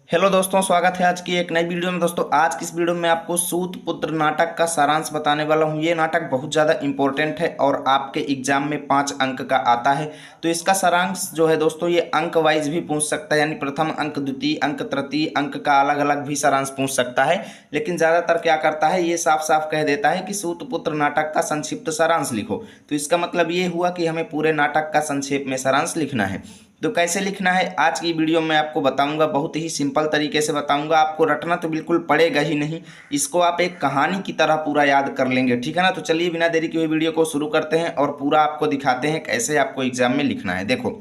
Hello दोस्तों, स्वागत है आज की एक नई वीडियो में। दोस्तों आज की इस वीडियो में आपको सूत पुत्र नाटक का सारांश बताने वाला हूँ। ये नाटक बहुत ज़्यादा इंपॉर्टेंट है और आपके एग्जाम में 5 अंक का आता है। तो इसका सारांश जो है दोस्तों, ये अंक वाइज भी पूछ सकता है, यानी प्रथम अंक, द्वितीय अंक, तृतीय अंक का अलग अलग भी सारांश पूछ सकता है। लेकिन ज़्यादातर क्या करता है, ये साफ साफ कह देता है कि सूत पुत्र नाटक का संक्षिप्त सारांश लिखो। तो इसका मतलब ये हुआ कि हमें पूरे नाटक का संक्षेप में सारांश लिखना है। तो कैसे लिखना है आज की वीडियो में आपको बताऊंगा। बहुत ही सिंपल तरीके से बताऊंगा। आपको रटना तो बिल्कुल पड़ेगा ही नहीं, इसको आप एक कहानी की तरह पूरा याद कर लेंगे, ठीक है ना। तो चलिए बिना देरी किए वीडियो को शुरू करते हैं और पूरा आपको दिखाते हैं कैसे आपको एग्जाम में लिखना है। देखो,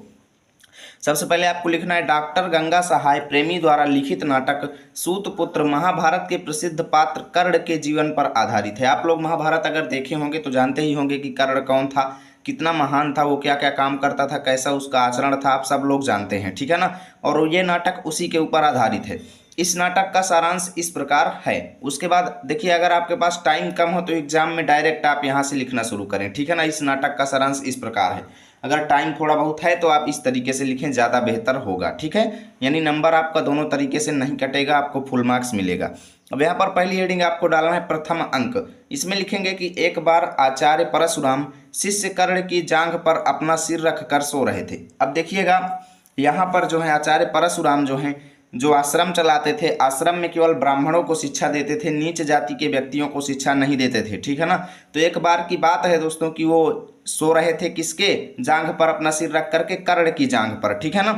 सबसे पहले आपको लिखना है डॉक्टर गंगा सहाय प्रेमी द्वारा लिखित नाटक सूतपुत्र महाभारत के प्रसिद्ध पात्र कर्ण के जीवन पर आधारित है। आप लोग महाभारत अगर देखे होंगे तो जानते ही होंगे कि कर्ण कौन था, कितना महान था, वो क्या क्या काम करता था, कैसा उसका आचरण था, आप सब लोग जानते हैं, ठीक है ना। और ये नाटक उसी के ऊपर आधारित है। इस नाटक का सारांश इस प्रकार है। उसके बाद देखिए, अगर आपके पास टाइम कम हो तो एग्जाम में डायरेक्ट आप यहाँ से लिखना शुरू करें, ठीक है ना। इस नाटक का सारांश इस प्रकार है। अगर टाइम थोड़ा बहुत है तो आप इस तरीके से लिखें, ज़्यादा बेहतर होगा, ठीक है। यानी नंबर आपका दोनों तरीके से नहीं कटेगा, आपको फुल मार्क्स मिलेगा। अब यहाँ पर पहली हेडिंग आपको डालना है प्रथम अंक। इसमें लिखेंगे कि एक बार आचार्य परशुराम शिष्य कर्ण की जांघ पर अपना सिर रखकर सो रहे थे। अब देखिएगा, यहाँ पर जो है आचार्य परशुराम जो हैं, जो आश्रम चलाते थे, आश्रम में केवल ब्राह्मणों को शिक्षा देते थे, नीच जाति के व्यक्तियों को शिक्षा नहीं देते थे, ठीक है ना। तो एक बार की बात है दोस्तों कि वो सो रहे थे किसके जांघ पर, अपना सिर रख करके कर्ण की जांघ पर, ठीक है ना।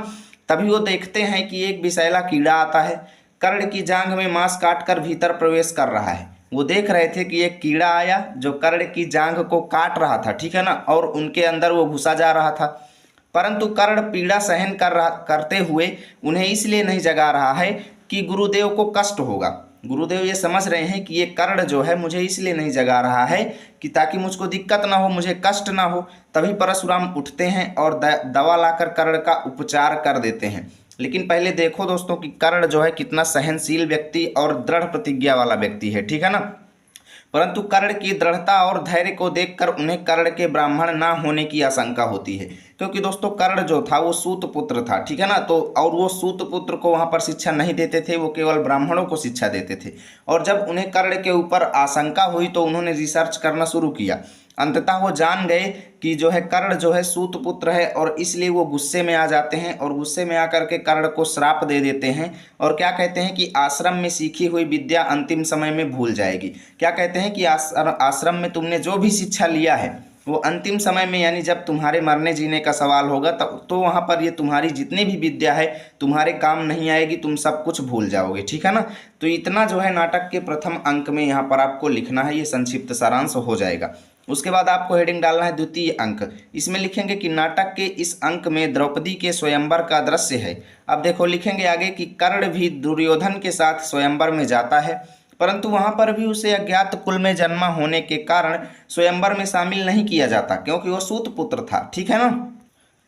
तभी वो देखते हैं कि एक विषैला कीड़ा आता है, कर्ण की जांघ में मांस काट कर भीतर प्रवेश कर रहा है। वो देख रहे थे कि एक कीड़ा आया जो कर्ण की जांघ को काट रहा था, ठीक है ना, और उनके अंदर वो घुसा जा रहा था। परंतु कर्ण पीड़ा सहन करते हुए उन्हें इसलिए नहीं जगा रहा है कि गुरुदेव को कष्ट होगा। गुरुदेव ये समझ रहे हैं कि ये कर्ण जो है मुझे इसलिए नहीं जगा रहा है कि ताकि मुझको दिक्कत ना हो, मुझे कष्ट ना हो। तभी परशुराम उठते हैं और दवा लाकर कर्ण का उपचार कर देते हैं। लेकिन पहले देखो दोस्तों कि कर्ण जो है कितना सहनशील व्यक्ति और दृढ़ प्रतिज्ञा वाला व्यक्ति है, ठीक है ना। परंतु कर्ण की दृढ़ता और धैर्य को देखकर उन्हें कर्ण के ब्राह्मण ना होने की आशंका होती है, क्योंकि दोस्तों कर्ण जो था वो सूत पुत्र था, ठीक है ना। तो और वो सूत पुत्र को वहां पर शिक्षा नहीं देते थे, वो केवल ब्राह्मणों को शिक्षा देते थे। और जब उन्हें कर्ण के ऊपर आशंका हुई तो उन्होंने रिसर्च करना शुरू किया। अंततः वो जान गए कि जो है कर्ण जो है सूत पुत्र है, और इसलिए वो गुस्से में आ जाते हैं और गुस्से में आकर के कर्ण को श्राप दे देते हैं। और क्या कहते हैं कि आश्रम में सीखी हुई विद्या अंतिम समय में भूल जाएगी। क्या कहते हैं कि आश्रम में तुमने जो भी शिक्षा लिया है वो अंतिम समय में, यानी जब तुम्हारे मरने जीने का सवाल होगा तब तो वहाँ पर ये तुम्हारी जितनी भी विद्या है तुम्हारे काम नहीं आएगी, तुम सब कुछ भूल जाओगे, ठीक है ना। तो इतना जो है नाटक के प्रथम अंक में यहाँ पर आपको लिखना है, ये संक्षिप्त सारांश हो जाएगा। उसके बाद आपको हेडिंग डालना है द्वितीय अंक। इसमें लिखेंगे कि नाटक के इस अंक में द्रौपदी के स्वयंवर का दृश्य है। अब देखो, लिखेंगे आगे कि कर्ण भी दुर्योधन के साथ स्वयंवर में जाता है, परंतु वहां पर भी उसे अज्ञात कुल में जन्मा होने के कारण स्वयंवर में शामिल नहीं किया जाता, क्योंकि वो सूत पुत्र था, ठीक है ना।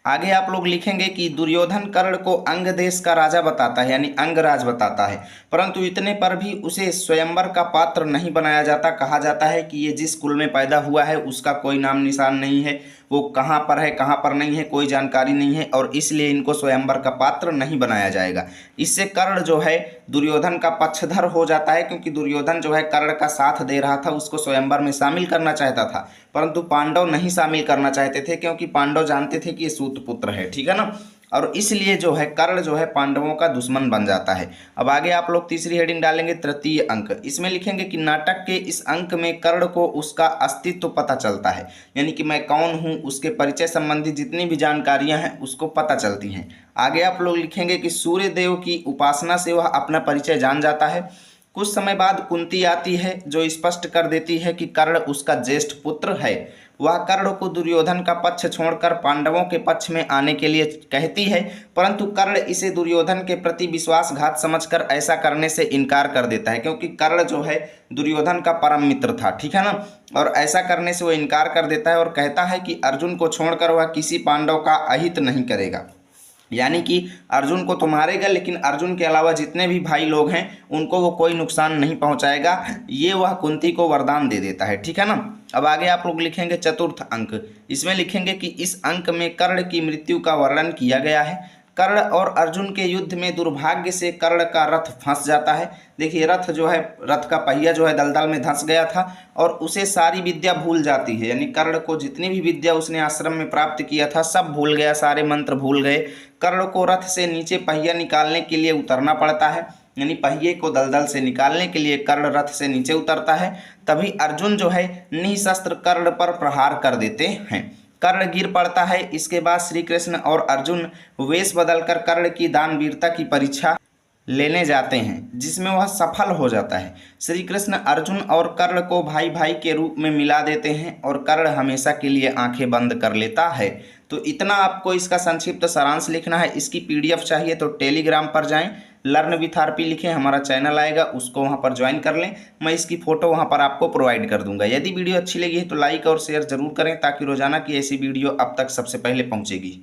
आगे आप लोग लिखेंगे कि दुर्योधन कर्ण को अंग देश का राजा बताता है, यानी अंगराज बताता है, परंतु इतने पर भी उसे स्वयंवर का पात्र नहीं बनाया जाता। कहा जाता है कि ये जिस कुल में पैदा हुआ है उसका कोई नाम निशान नहीं है, वो कहाँ पर है कहाँ पर नहीं है कोई जानकारी नहीं है, और इसलिए इनको स्वयंवर का पात्र नहीं बनाया जाएगा। इससे कर्ण जो है दुर्योधन का पक्षधर हो जाता है, क्योंकि दुर्योधन जो है कर्ण का साथ दे रहा था, उसको स्वयंवर में शामिल करना चाहता था, परंतु पांडव नहीं शामिल करना चाहते थे, क्योंकि पांडव जानते थे कि ये सूत पुत्र है, ठीक है ना। और इसलिए जो है कर्ण जो है पांडवों का दुश्मन बन जाता है। अब आगे आप लोग तीसरी हेडिंग डालेंगे तृतीय अंक। इसमें लिखेंगे कि नाटक के इस अंक में कर्ण को उसका अस्तित्व पता चलता है, यानी कि मैं कौन हूँ, उसके परिचय संबंधी जितनी भी जानकारियां हैं उसको पता चलती हैं। आगे आप लोग लिखेंगे कि सूर्य देव की उपासना से वह अपना परिचय जान जाता है। कुछ समय बाद कुंती आती है जो स्पष्ट कर देती है कि कर्ण उसका ज्येष्ठ पुत्र है। वह कर्ण को दुर्योधन का पक्ष छोड़कर पांडवों के पक्ष में आने के लिए कहती है, परंतु कर्ण इसे दुर्योधन के प्रति विश्वासघात समझकर ऐसा करने से इनकार कर देता है, क्योंकि कर्ण जो है दुर्योधन का परम मित्र था, ठीक है ना। और ऐसा करने से वो इनकार कर देता है और कहता है कि अर्जुन को छोड़कर वह किसी पांडव का अहित नहीं करेगा, यानी कि अर्जुन को तो मारेगा लेकिन अर्जुन के अलावा जितने भी भाई लोग हैं उनको वो कोई नुकसान नहीं पहुंचाएगा। ये वह कुंती को वरदान दे देता है, ठीक है ना। अब आगे आप लोग लिखेंगे चतुर्थ अंक। इसमें लिखेंगे कि इस अंक में कर्ण की मृत्यु का वर्णन किया गया है। कर्ण और अर्जुन के युद्ध में दुर्भाग्य से कर्ण का रथ फंस जाता है। देखिए रथ जो है, रथ का पहिया जो है दलदल में धंस गया था और उसे सारी विद्या भूल जाती है। यानी कर्ण को जितनी भी विद्या उसने आश्रम में प्राप्त किया था सब भूल गया, सारे मंत्र भूल गए। कर्ण को रथ से नीचे पहिया निकालने के लिए उतरना पड़ता है। यानी पहिए को दलदल से निकालने के लिए कर्ण रथ से नीचे उतरता है। तभी अर्जुन जो है निशस्त्र कर्ण पर प्रहार कर देते हैं। कर्ण गिर पड़ता है। इसके बाद श्री कृष्ण और अर्जुन वेश बदलकर कर्ण की दानवीरता की परीक्षा लेने जाते हैं, जिसमें वह सफल हो जाता है। श्री कृष्ण अर्जुन और कर्ण को भाई भाई के रूप में मिला देते हैं और कर्ण हमेशा के लिए आंखें बंद कर लेता है। तो इतना आपको इसका संक्षिप्त सारांश लिखना है। इसकी पीडीएफ चाहिए तो टेलीग्राम पर जाएं, लर्न विथ आरपी लिखें, हमारा चैनल आएगा, उसको वहां पर ज्वाइन कर लें। मैं इसकी फ़ोटो वहां पर आपको प्रोवाइड कर दूंगा। यदि वीडियो अच्छी लगी है तो लाइक और शेयर जरूर करें ताकि रोजाना की ऐसी वीडियो अब तक सबसे पहले पहुंचेगी।